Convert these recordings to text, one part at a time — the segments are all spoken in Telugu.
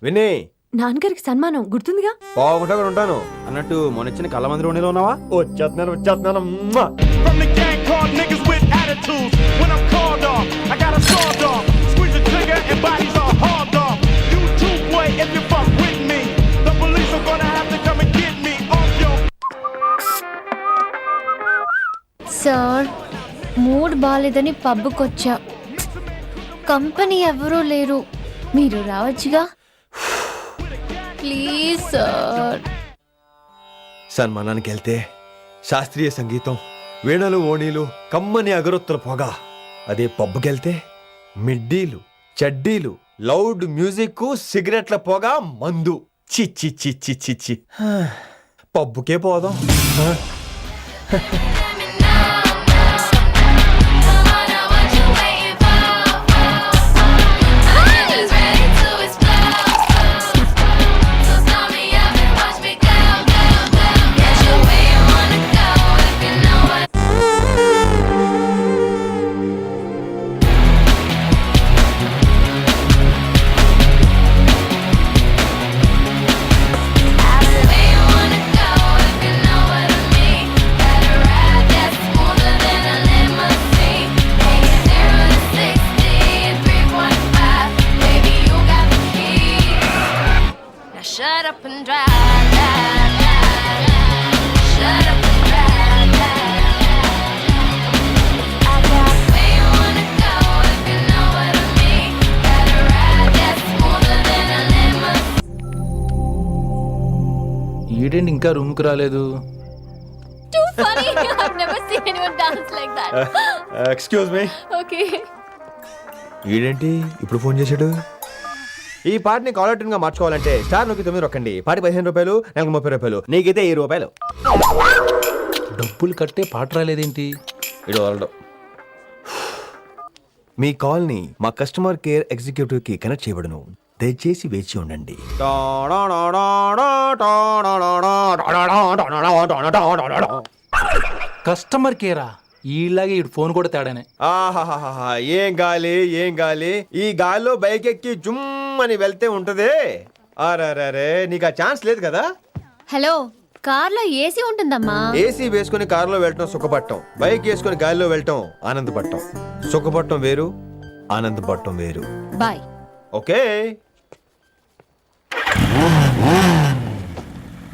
వినే నాన్నగారికి సన్మానం గుర్తుందిగా? బాగుంటా కూడా ఉంటాను అన్నట్టు మొన్నొచ్చిన కళ్ళ మంది ఉండేలో ఉన్నావా? వచ్చేస్తున్నాను From the gang called niggas with attitudes. When I'm called off, I got a sawed off. Squeeze the trigger and bodies are hauled off. You too, boy, if you fuck with me. The police are gonna have to come and get me off your. Sir mood బాలేదని పబ్కొచ్చా. కంపెనీ ఎవరూ లేరు, మీరు రావచ్చుగా. Please sir. సన్మానానికి వెళ్తే శాస్త్రీయ సంగీతం, వీణలు, ఓణీలు, కమ్మని అగరొత్తుల పొగ. అదే పబ్కెళ్తే మిడ్డీలు, చడ్డీలు, లౌడ్ మ్యూజిక్, సిగరెట్ల పొగ, మందు. చిచ్చి చిచ్చి చిచ్చి పబ్బుకే పోదాం. Shut up and drive, drive, drive. Shut up and drive, drive. I got where you wanna go if you know what I mean. Gotta ride that smoother than a limousine. ఈడేంటి ఇంకా రూమ్కి రాలేదు? Too funny. I've never seen anyone dance like that. Excuse me. Okay. ఈడేంటి ఇప్పుడు ఫోన్ చేశాడు? ఈ పాటని కాలర్ ట్యూన్ గా మార్చుకోవాలంటే స్టార్ నొక్కి 9 రొక్కండి. పాటి 15 రూపాయలు, నెలకు 30 రూపాయలు, నీకైతే 10 రూపాయలు. డబ్బులు కట్టే పాట రాలేదేంటి? ఇడు వదలడు. మీ కాల్ ని మా కస్టమర్ కేర్ ఎగ్జిక్యూటివ్ కి కనెక్ట్ చేయబడును. దయచేసి వేచి ఉండండి. కస్టమర్ కేరా? ఈలాగే ఇటు ఫోన్ కూడా తేడానే. ఆహాహాహా, ఏం గాలి ఏం గాలి. ఈ గాలిలో బైక్ ఎక్కి జుమ్ అని వెళ్తే ఉంటదే. అరే నీకు ఆ ఛాన్స్ లేదు కదా. హలో, కార్లో ఏసీ ఉంటుందమ్మా. ఏసీ వేసుకుని కారులో వెళ్ళటం సుఖపట్టం, బైక్ వేసుకుని గాలిలో వెళ్ళటం ఆనందపట్టం. సుఖపట్టం వేరు, ఆనందపట్టం వేరు. బాయ్. ఓకే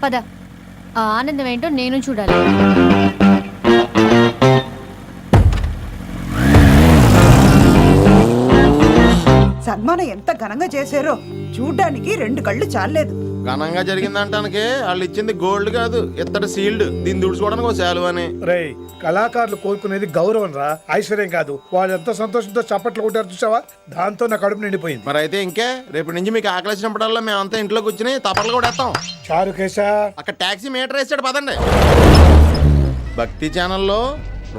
పద, ఆ ఆనందం ఏంటో నేను చూడాలి. సన్మానం ఎంత ఘనంగా చేశారో చూడ్డానికి 2 కళ్ళు చాలేదు. ఘనంగా జరిగిందంటానికి వాళ్ళు ఇచ్చింది గోల్డ్ కాదు, ఇత్తడి సీల్డ్. దీన్ని దుడుచుకోవడానికి ఒక శాలువ అని. రేయ్, కళాకారులు కోరుకునేది గౌరవం రా, ఐశ్వర్యం కాదు. వాళ్ళు ఎంతో సంతోషంతో చప్పట్లు కొట్టారు చూసావా, దాంతో నా కడుపు నిండిపోయింది. మరి అయితే ఇంకే రేపటి నుంచి మీకు ఆకలి వచ్చినప్పుడల్లా మేమంతా ఇంట్లో కూర్చుని తప్పట్లు కూడా వేస్తాం. చారు కేశా, అక్కడ టాక్సీ మీటర్ వేసాడు, పదండి. భక్తి ఛానల్లో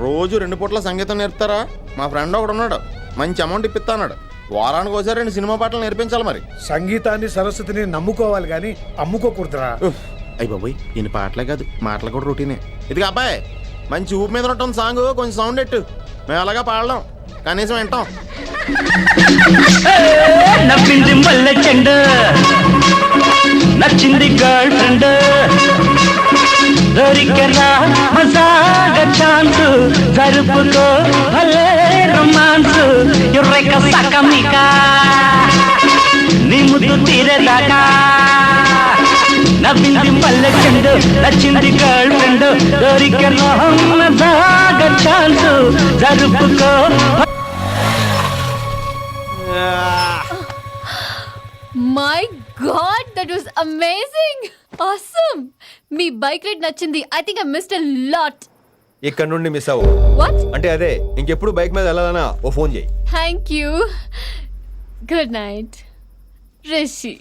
రోజు 2 పూట్ల సంగీతం నేర్పుతారా? మా ఫ్రెండ్ ఒకడు ఉన్నాడు, మంచి అమౌంట్ ఇప్పిస్తా అన్నాడు. వారానికి ఒకసారి 2 సినిమా పాటలు నేర్పించాలి. మరి సంగీతాన్ని సరస్వతిని నమ్ముకోవాలి గాని అమ్ముకోకూడదురా. అయ్యి బాబోయ్, ఈయన పాటలే కాదు మాటలు కూడా రొటీనే. ఇదిగా అబ్బాయి, మంచి ఊపి మీద ఉంటుంది సాంగ్, కొంచెం సౌండ్ ఎట్టు. మేము అలాగా పాడలేం, కనీసం వింటాం. నవ్వింది మల్లె చెండు, నచ్చింది గర్ల్ ఫ్రెండ్, దొరికరా మజాగ ఛాన్స్, జరుపుకో భలే రొమాన్స్, ఎర్రెక సకమిక నీ ముద్దు తీరేదాకా. నవ్వింది మల్లె చెండు, నచ్చింది గర్ల్ ఫ్రెండ్, దొరికరా మజాగ ఛాన్స్, జరుపుకో. My God, that was amazing, awesome. మీ బైక్ రైడ్ నచ్చింది. I think I missed a lot. ఇక్కడ నుండి మిస్ అవ్వు. వాట్? అంటే అదే, ఇంకెప్పుడు బైక్ మీద వెళ్ళాలన్నా ఓ ఫోన్ చేయి. Thank you. Good night Rishi.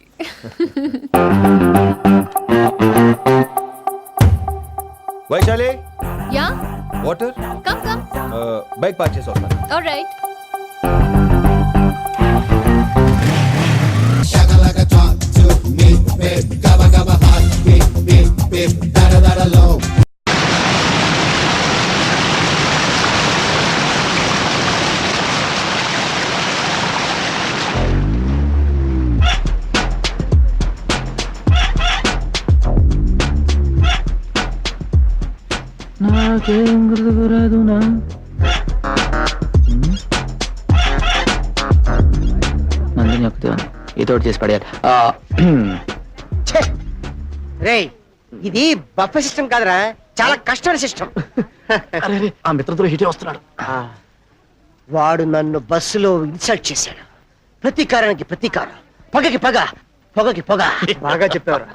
Vaishali, yeah, water. Come come. Bike park చేసి వస్తాను. ఆల్రైట్. నాకేం గుర్తుకురాదునా నందిని ఒకటి ఏదో ఒకటి చేసి పడేయాలి. రే ఇది బఫే సిస్టమ్ కాదురా, చాలా కష్టమైన సిస్టమ్. ఆ మిత్రతో హిటే వస్తున్నాడు. వాడు నన్ను బస్సులో ఇన్సల్ట్ చేశాడు. ప్రతీకారానికి ప్రతీకారం, పగకి పగ, పొగకి పొగ. బాగా చెప్పారు.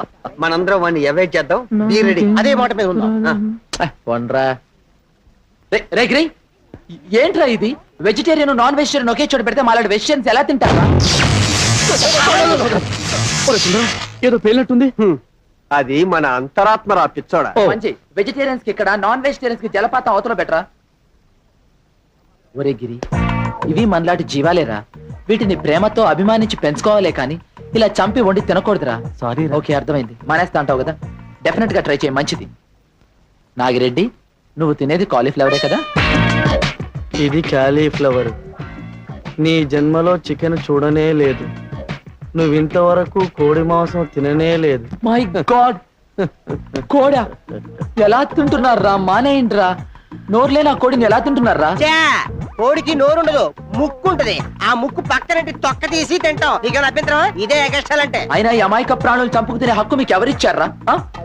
మనందరం వాడిని అవాయిడ్ చేద్దాం. Be ready. అదే మాట మీద ఉందాం. వండ్రా రే గిరి, ఏంట్రా ఇది? వెజిటేరియన్ నాన్ వెజిటేరియన్ ఒకే చోట పెడితే మాలాంటి వెజిటేరియన్స్ ఎలా తింటారా? ఏదో పేలినట్టుంది. అది మన అంతరాత్మరా పిచ్చోడా. మంచి వెజిటేరియన్స్ కి ఇక్కడ, నాన్ వెజిటేరియన్స్ కి జలపాతం అవతల బెటరా? ఒరే గిరి, ఇవి మనలాంటి జీవాలేరా. వీటిని ప్రేమతో అభిమానించి పెంచుకోవాలే కానీ ఇలా చంపి వండి తినకూడదురా. సారీ. ఓకే, అర్థమైంది. మానేస్తా అంటావు కదా, డెఫినెట్ గా ట్రై చేయి, మంచిది. నాగిరెడ్డి, నువ్వు తినేది కాలీఫ్లవరే కదా? ఇది కాలీఫ్లవర్. నీ జన్మలో చికెన్ చూడనే లేదు. నువ్వు ఇంతవరకు కోడి మాంసం తిననే లేదు. మై గాడ్, కోడా ఎలా తింటున్నారా? మానేయండిరా. నోరులేని ఆ కోడిని ఎలా తింటున్నారా? కోడికి నోరుండదు, ముక్కు ఉంటది. ఆ ముక్కు పక్కనంటి తొక్క తీసి తింటాం. నీకు అభ్యంతరం? ఇదే ఎగస్టాలంటే. అయినా ఈ అమాయక ప్రాణులు చంపుకు తినే హక్కు మీకు ఎవరిచ్చారా?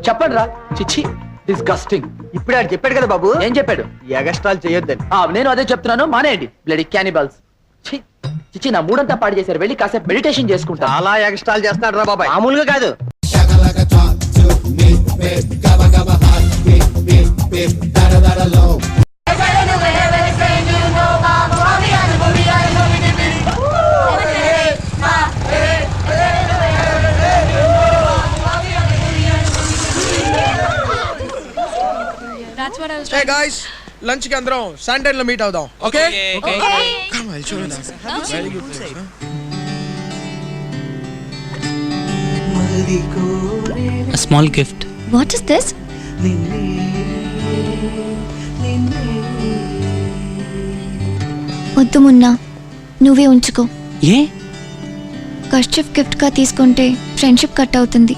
చెప్పండి రా. చిచ్చి, డిస్గస్టింగ్. ఇప్పుడు ఆడు చెప్పాడు కదా బాబు. ఏం చెప్పాడు? ఎగస్ట్రాల్ చేయొద్దని. నేను అదే చెప్తున్నాను, మానేయండి. Bloody cannibals. చిచ్చి, నా మూడంతా పాడు చేశారు. వెళ్ళి కాసేపు మెడిటేషన్ చేసుకుంటా. చాలా ఎగస్ట్రాల్ చేస్తున్నాడు రా బాబాయ్, మామూలుగా కాదు. Hey guys, లంచ్ కి అందరం శాండన్ లో మీట్ అవుదాం. Okay? A small gift. What is this? వద్దు మున్నా, నువ్వే ఉంచుకో. ఏ? కర్చీఫ్ గిఫ్ట్ గా తీసుకుంటే ఫ్రెండ్షిప్ కట్ అవుతుంది.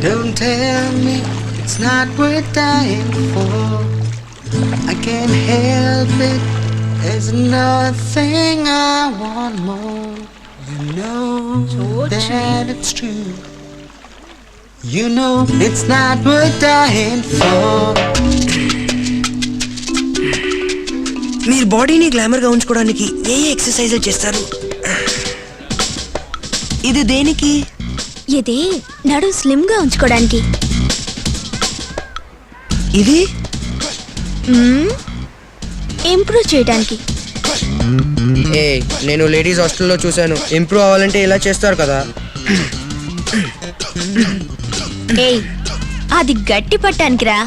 Don't tell me it's not worth dying for. I can't help it. There's nothing I want more. You know that it's true. You know it's not worth dying for. మీరు బాడీని గ్లామర్ గా ఉంచుకోవడానికి ఏ ఎక్సర్సైజ్ చేస్తారు? ఇది దేనికి? ఇది నడు స్లిమ్ గా ఉంచుకోవడానికి. ఇది ఇంప్రూవ్ చేయడానికి. నేను లేడీస్ హాస్టల్లో చూశాను. ఇంప్రూవ్ అవ్వాలంటే ఇలా చేస్తారు కదా. అది గట్టి పట్టానికి రా.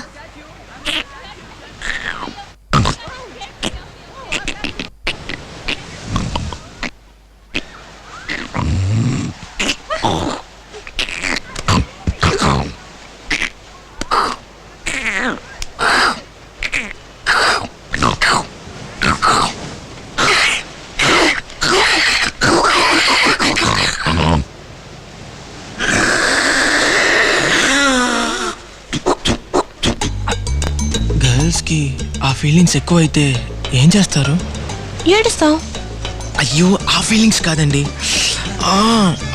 కి ఆ ఫీలింగ్స్ ఎక్కువైతే ఏం చేస్తారు? ఏడుస్తావు. అయ్యో, ఆ ఫీలింగ్స్ కాదండి,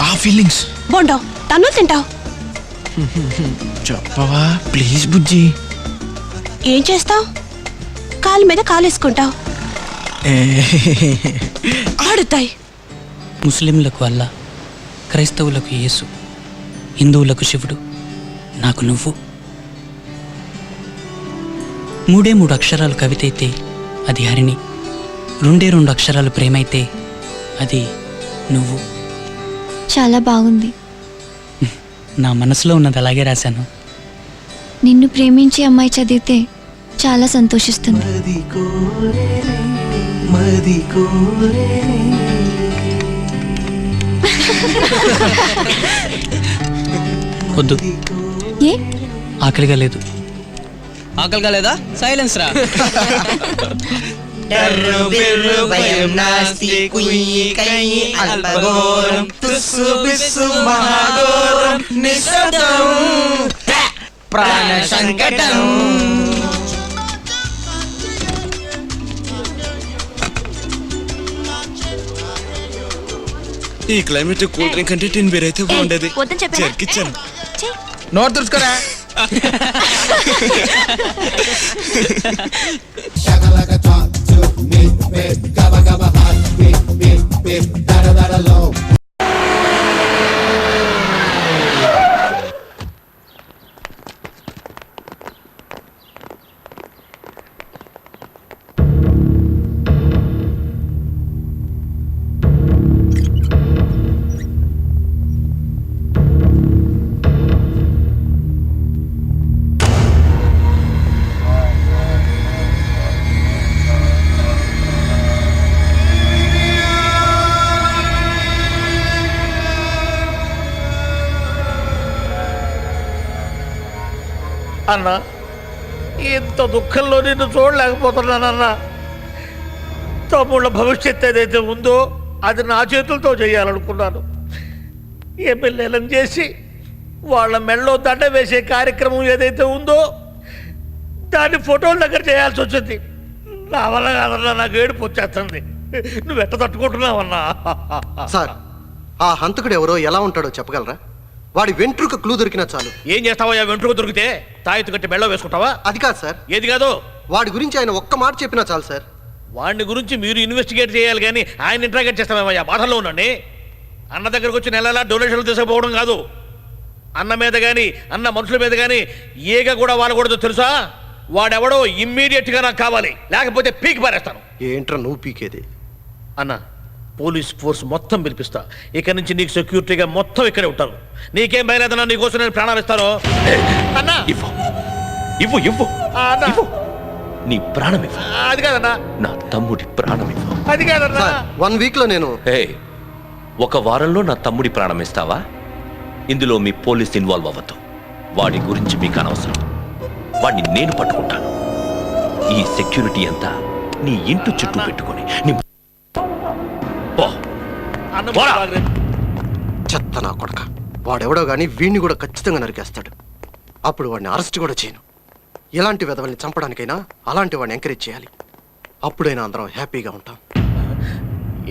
ఆ ఫీలింగ్స్. బోండో తను తింటావు. చెప్పవా ప్లీజ్ బుజ్జి. ఏం చేస్తావు? కాలు మీద కాలేసుకుంటావు. ఆడుతాయి. ముస్లింలకు అల్లా, క్రైస్తవులకు యేసు, హిందువులకు శివుడు, నాకు నువ్వు. 3 అక్షరాలు కవిత అయితే అది హరిణి, 2 అక్షరాలు ప్రేమైతే అది నువ్వు. చాలా బాగుంది. నా మనసులో ఉన్నది అలాగే రాశాను. నిన్ను ప్రేమించే అమ్మాయి చదివితే చాలా సంతోషిస్తుంది. వద్దు, ఏ? ఆకలిగా లేదు. ఆకలిగా లేదా? సైలెన్స్ రా. ప్రాణ సంకటం. ఈ క్లైమేట్ కూల్ డ్రింక్ అంటే టిన్ బీర్ అయితే బాగుండేది. వద్దని చెప్పానా? చెక్కిచ్చాను. నోరు తుడుచుకోరా. అన్నా ఇంత దుఃఖంలో నిన్ను చూడలేకపోతున్నానన్నా. తమ్ముళ్ళ భవిష్యత్తు ఏదైతే ఉందో అది నా చేతులతో చేయాలనుకున్నాను. ఎమ్మెల్యేలను చేసి వాళ్ళ మెళ్ళో దండ వేసే కార్యక్రమం ఏదైతే ఉందో దాన్ని ఫోటోల దగ్గర చేయాల్సి వచ్చింది. నా వల్ల కాదన్నా, నాకు ఏడుపు వచ్చేస్తుంది. నువ్వు ఎట్ట తట్టుకుంటున్నావన్నా? సార్, ఆ హంతకుడు ఎవరో ఎలా ఉంటాడో చెప్పగలరా? వాడి వెంట్రుక క్లూ దొరికినా చాలు. ఏం చేస్తావా? వెంట్రుక దొరికితే తాయెత్తు కట్టి మెళ్ళో వేసుకుంటావా? అది కాదు సార్. ఏది కాదు? వాడి గురించి ఆయన ఒక్క మాట చెప్పినా చాలు సార్. వాడిని గురించి మీరు ఇన్వెస్టిగేట్ చేయాలి కానీ ఆయన ఇంట్రాగేట్ చేస్తామేమయ్యా? బాధల్లో ఉండండి. అన్న దగ్గరకు వచ్చి నెలలా డొనేషన్లు తీసుకుపోవడం కాదు. అన్న మీద కానీ అన్న మనుషుల మీద కానీ ఏగ కూడా వాడకూడదు తెలుసా? వాడెవడో ఇమ్మీడియట్గా నాకు కావాలి, లేకపోతే పీకి పారేస్తాను. ఏంట్రా నువ్వు పీకేది? అన్న, పోలీస్ ఫోర్స్ మొత్తం పిలిపిస్తా. ఇక నుంచి నీకు సెక్యూరిటీగా మొత్తం ఇక్కడే ఉంటారు. నీకేం భయలేదన్నా, నీకోసం నేను ప్రాణాలు ఇస్తాను. అన్నా ఇవ్వు ఇవ్వు ఇవ్వు అన్నా, ఇవ్వు. నీ ప్రాణం ఇవ్వు. అది కాదన్నా, నా తమ్ముడి ప్రాణం ఇవ్వు. అది కాదన్నా. 1 వీక్ లో నేను ఒక వారంలో నా తమ్ముడి ప్రాణం ఇస్తావా? ఇందులో మీ పోలీస్ ఇన్వాల్వ్ అవ్వద్దు. వాడి గురించి మీకు అనవసరం. వాడిని నేను పట్టుకుంటాను. ఈ సెక్యూరిటీ అంతా నీ ఇంటి చుట్టూ పెట్టుకొని చెత్త నా కొడక. వాడెవడో గానీ వీడిని కూడా ఖచ్చితంగా నరికేస్తాడు. అప్పుడు వాడిని అరెస్ట్ కూడా చేయను. ఎలాంటి వెధవల్ని చంపడానికైనా అలాంటి వాడిని ఎంకరేజ్ చేయాలి. అప్పుడైనా అందరం హ్యాపీగా ఉంటాం.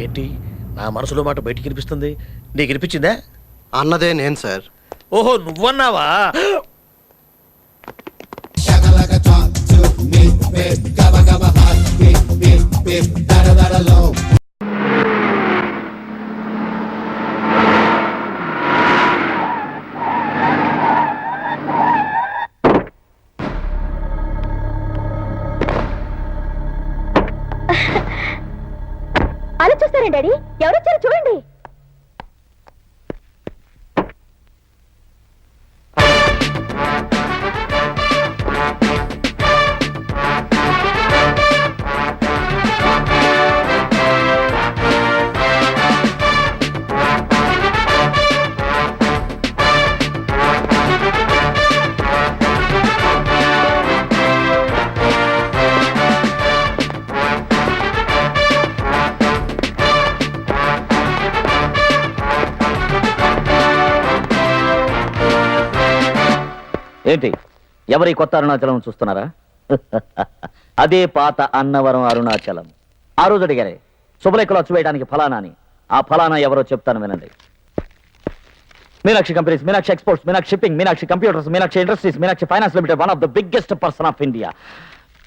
ఏంటి నా మనసులో మాట బయటికి వినిపిస్తుంది? నీకు వినిపించిందా? అన్నదే నేను సార్. ఓహో, నువ్వన్నావా? అలా చూస్తారండి డాడీ, ఎవరొచ్చారో చూడండి. ఏంటి, ఎవరి కొత్త అరుణాచలం చూస్తున్నారా? అదే పాత అన్నవరం అరుణాచలం. ఆ రోజు అడిగారే శుభలేఖలు అచ్చు వేయడానికి ఫలానా అని. ఆ ఫలానా ఎవరో చెప్తాను వినండి. Meenakshi companies, Meenakshi exports, Meenakshi shipping, Meenakshi computers, Meenakshi industries, Meenakshi finance limited, one of the biggest person of India.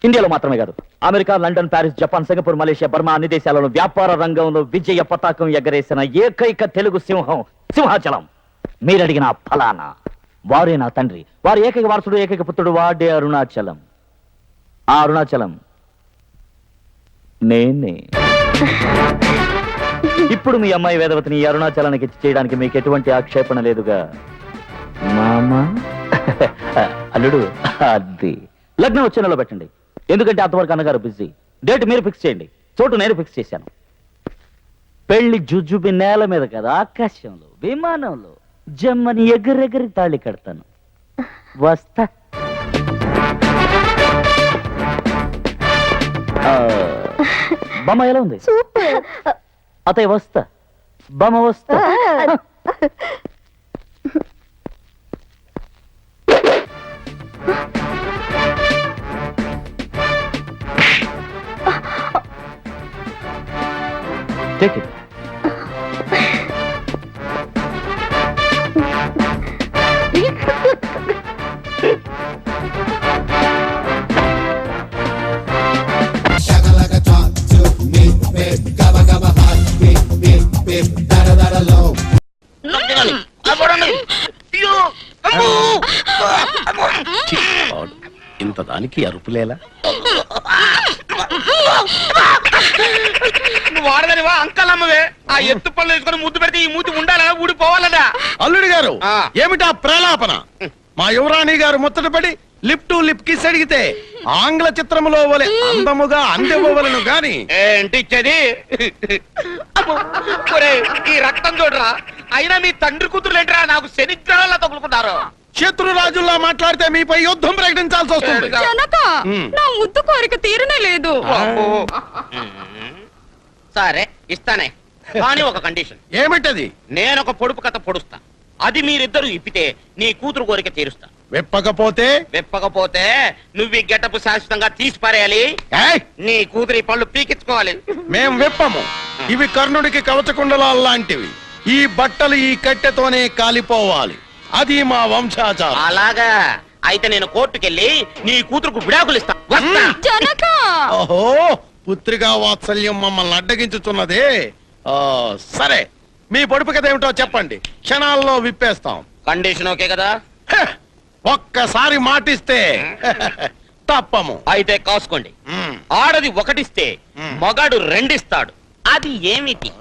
ఇండియాలో మాత్రమే కాదు, America, London, Paris, Japan, Singapore, Malaysia, Burma అన్ని దేశాలలో వ్యాపార రంగంలో విజయ పతాకం ఎగరేసిన ఏకైక తెలుగు సింహం సింహాచలం. మీరడిగిన ఫలానా వారే నా తండ్రి. వారి ఏకైక వారసుడు, ఏకైక పుత్రుడు, వాడే అరుణాచలం. ఆ అరుణాచలం నేనే. ఇప్పుడు మీ అమ్మాయి వేదవతిని ఈ అరుణాచలానికి చేయడానికి మీకు ఎటువంటి ఆక్షేపణ లేదుగా మామా? అల్లుడు, అది లగ్నం వచ్చే నెలలో పెట్టండి. ఎందుకంటే అంతవరకు అన్నగారు బిజీ. డేట్ మీరు ఫిక్స్ చేయండి, చోటు నేను ఫిక్స్ చేశాను. పెళ్లి జుజుబి నేల మీద కదా, ఆకాశంలో, విమానంలో జమ్మని ఎగరెగరి తాళి కడతాను. వస్తా. బొమ్మ ఎలా ఉంది? అతయ్య వస్తా. బొమ్మ వస్తా. Take it. ఇంత దానికి అరుపులేలా వాడదనివా అంకల్ అమ్మవే ఆ ఎత్తు పళ్ళు వేసుకొని ముద్దు పెడితే ఈ మూతి ఉండాలా ఊడిపోవాలడా అల్లుడి గారు ఏమిటా ప్రలాపన మా యువరాణి గారు ముచ్చటపడి లిప్ టు లిప్ కిస్ అడిగితే ఆంగ్ల చిత్రములో వలె అందముగా అందివ్వవలను గాని ఏంటి ఇచ్చేది ఒరేయ్, ఈ రక్తం చూడరా అయినా మీ తండ్రి కూతురు ఏంట్రా నాకు శనిగ్రహాల్లో తగులుకున్నారు శత్రురాజుల్లా మాట్లాడితే మీపై యుద్ధం ప్రకటించాల్సి వస్తుంది నా ముద్దు కోరిక తీరనే లేదు. సరే ఇస్తానే కానీ ఒక కండిషన్. ఏమిటది? నేను ఒక పొడుపు కథ పొడుస్తా, అది మీరిద్దరు ఇప్పితే నీ కూతురు కోరిక తీరుస్తా. విప్పకపోతే నువ్వు ఈ గెటప్ శాశ్వతంగా తీసి పారేయాలి. నీ కూతురి పళ్ళు పీకించుకోవాలి. మేం విప్పము. ఇవి కర్ణుడికి కవచకుండలాలు లాంటివి. ఈ బట్టలు ఈ కట్టెతోనే కాలిపోవాలి. అది మా వంశాచారం. అలాగా అయితే నేను కోర్టుకెళ్ళి నీ కూతురుకు విడాకులు ఇస్తా. ఓహో, పుత్రికా వాత్సల్యం మమ్మల్ని అడ్డగించుతున్నదే. సరే, మీ పొడుపు కథ ఏమిటో చెప్పండి, క్షణాల్లో విప్పేస్తాం. కండిషన్ ఓకే కదా? ఒక్కసారి మాటిస్తే తప్పము. అయితే కాసుకోండి. ఆడది ఒకటిస్తే మగాడు రెండిస్తాడు. అది ఏమిటి?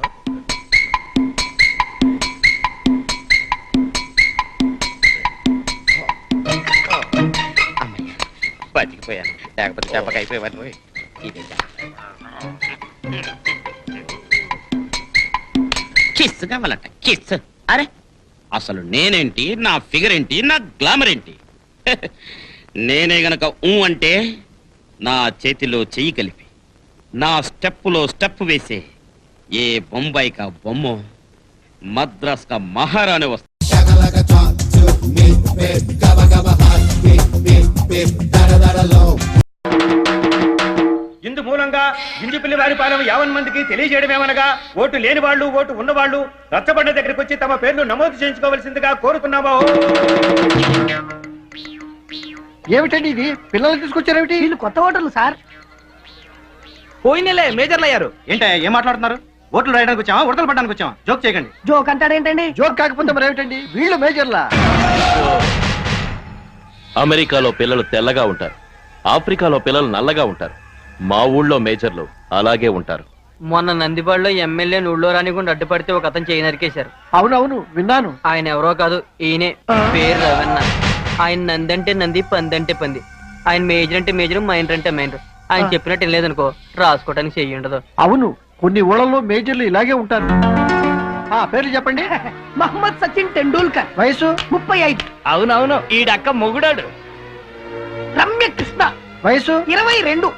బతికిపోయాను, లేకపోతే చెప్పకైపోయేవారు. కిస్ కావాలంట, కిస్. అరే అసలు నేనేంటి, నా ఫిగర్ ఏంటి, నా గ్లామర్ ఏంటి? నేనే గనక అంటే నా చేతిలో చెయ్యి కలిపి నా స్టెప్పులో స్టెప్ వేసే ఏ బొంబాయి కా బొమ్మ, మద్రాస్ కా మహారాణి వస్తా. ఇందు మూలంగా గింజుపిల్లి వారి పాలన 50 మందికి తెలియజేయడమేమనగా, ఓటు లేని వాళ్ళు, ఓటు ఉన్నవాళ్ళు రచ్చబండ దగ్గరికి వచ్చి తమ పేర్లు నమోదు చేయించుకోవాల్సిందిగా కోరుతున్నామా. ఏమిటండి ఇది? పిల్లలు తీసుకొచ్చారేమిటి? వీళ్ళు కొత్త ఓటర్లు సార్. పోయినలే మేజర్లు అయ్యారు. ఏంటో ఏం మాట్లాడుతున్నారు? ఓట్లు రాయడానికి వచ్చామా, ఉడతలు పడడానికి వచ్చామా? జోక్ చేయకండి. జోక్ అంటాడేంటండి? జోక్ కాకపోతే మరి ఏమిటండి? వీళ్ళు మేజర్లా. అమెరికాలో పిల్లలు తెల్లగా ఉంటారు, ఆఫ్రికాలో పిల్లలు నల్లగా ఉంటారు. మా ఊళ్ళో మేజర్లు అలాగే ఉంటారు. మొన్న నందిపాడులో ఎమ్మెల్యే ఊళ్ళో రానికుండా అడ్డుపడితే ఒక అతను చేయి నరికేశారు. అవునవును విన్నాను. ఆయన ఎవరో కాదు, ఈయనే. పేరు రవణ. ఆయన నంది అంటే నంది, పంది అంటే పంది. ఆయన మేజర్ అంటే మేజర్, మైనర్ అంటే మైనర్. ఆయన చెప్పినట్టు ఏం లేదనుకో, రాసుకోవడానికి చెయ్యి ఉండదు. అవును, కొన్ని ఊళ్ళలో మేజర్లు ఇలాగే ఉంటారు. పేర్లు చెప్పండి. మహమ్మద్ సచిన్ టెండూల్కర్, వయసు 35. అవునవును, ఈడక్క మొగుడాడు. రమ్య కృష్ణ, వయసు 22.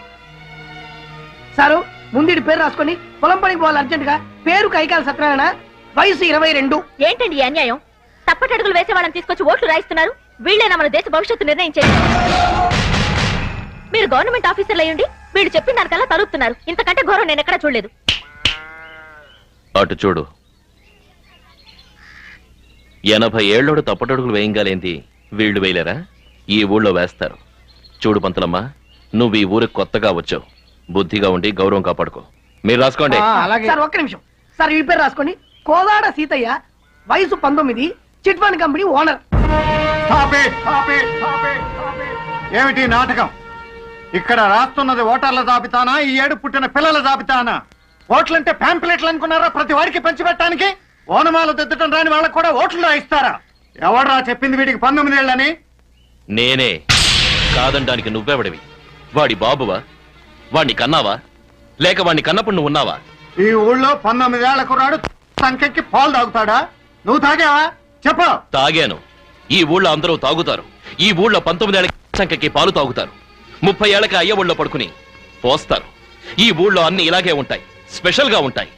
సారు ముందు పేరు రాసుకొని పొలం పనికి పోవాలి అర్జెంట్ గా. పేరు కైకాల సత్యనారాయణ, వయసు 22. ఏంటండి ఈ అన్యాయం? తప్పటడుగులు వేసే వాళ్ళని తీసుకొచ్చి ఓట్లు రాయిస్తున్నారు. వీళ్ళేనా మన దేశ భవిష్యత్తు నిర్ణయించేది? మీరు గవర్నమెంట్ ఆఫీసర్లు అయ్యండి వీళ్ళు చెప్పిన దానికల్లా తలుపుతున్నారు. ఇంతకంటే ఘోరం నేను ఎక్కడా చూడలేదు. అటు చూడు, 80 ఏళ్ళోడు తప్పటడుగులు వేయంగాలేంది వీళ్ళు వేయలేరా? ఈ ఊళ్ళో వేస్తారు. చూడు పంతులమ్మ, నువ్వు ఈ ఊరికి కొత్తగా వచ్చావు. బుద్ధిగా ఉండి గౌరవం కాపాడుకో. మీరు రాసుకోండి. సార్ ఒక్క నిమిషం సార్, ఈ పేరు రాసుకోండి. కోదాడ సీతయ్య, వయసు 19, చిట్ ఫండ్ కంపెనీ ఓనర్. ఏమిటి నాటకం? ఇక్కడ రాస్తున్నది ఓటర్ల జాబితానా, ఈ ఏడు పుట్టిన పిల్లల జాబితానా? ఓట్లంటే ప్యాంప్లెట్లు అనుకున్నారా ప్రతి వాడికి పంచిపెట్టడానికి? ఓనమాలు దిద్దటం రాని వాళ్ళకు కూడా ఓట్లు రాయిస్తారా? ఎవడరా చెప్పింది వీడికి 19 ఏళ్ళని? నేనే. కాదనడానికి నువ్వెవడివి? వాడి బాబువా? వాడిని కన్నావా? లేక వాడిని కన్నప్పుడు నువ్వు ఉన్నావా? ఈ ఊళ్ళో 19 ఏళ్ల కుర్రాడు సంఖ్యకి పాలు తాగుతాడా? నువ్వు తాగావా? చెప్పు. తాగాను. ఈ ఊళ్ళో అందరూ తాగుతారు. ఈ ఊళ్ళో 19 ఏళ్ల సంఖ్యకి పాలు తాగుతారు. 30 ఏళ్లకి అయ్య ఊళ్ళో పడుకుని పోస్తారు. ఈ ఊళ్ళో అన్ని ఇలాగే ఉంటాయి, స్పెషల్ గా ఉంటాయి.